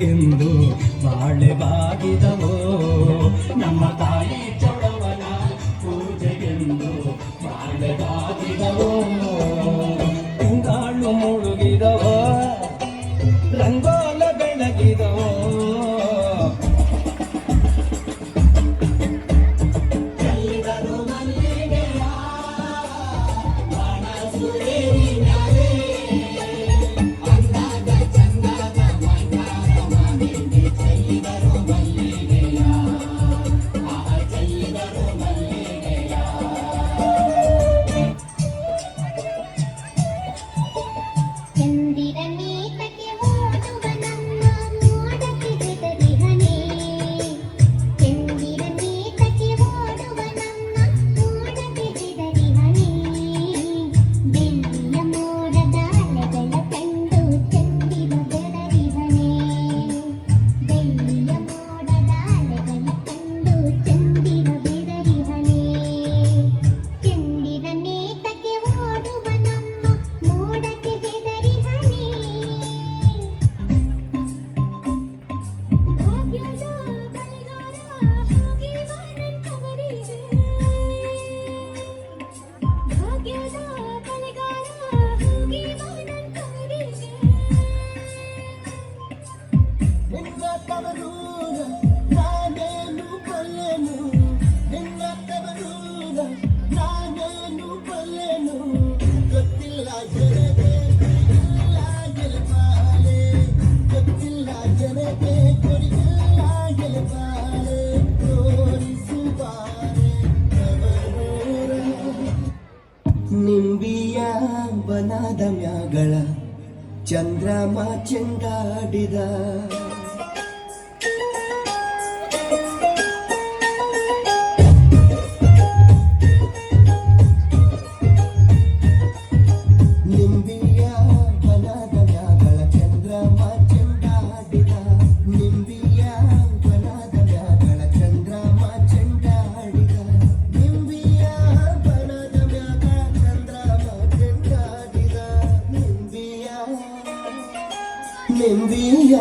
ಪೂಜೆಗೆಂದು ಬಾಳೆ ಬಾಗಿದವೋ ನಮ್ಮ ತಾಯಿ ಚೌಡವನ ಪೂಜೆಗೆಂದು ಬಾಳೆ ಬಾಗಿದವೋ ತಿಂಗಾಳು ಮುಳುಗಿದವೋ ರಂಗೋಲ ಬೆಳಗಿದವೋ ನಿಂಬಿಯ ಬನದ ಮ್ಯಾಗಳ ಚಂದ್ರಮ ಚೆಂಡಾಡಿದ ನಿಂಬಿಯ ಬನದ ಮ್ಯಾಗಳ ಚಂದ್ರಮ ಚೆಂಡಾಡಿದ ನಿಂಬಿಯ ಬನದ ಮ್ಯಾಗಳ ಚಂದ್ರಮ ಚೆಂಡಾಡಿದ ನಿಂಬಿಯ ಬನದ ಮ್ಯಾಗಳ ಚಂದ್ರಮ ಚೆಂಡಾಡಿದ ನಿಂಬಿಯ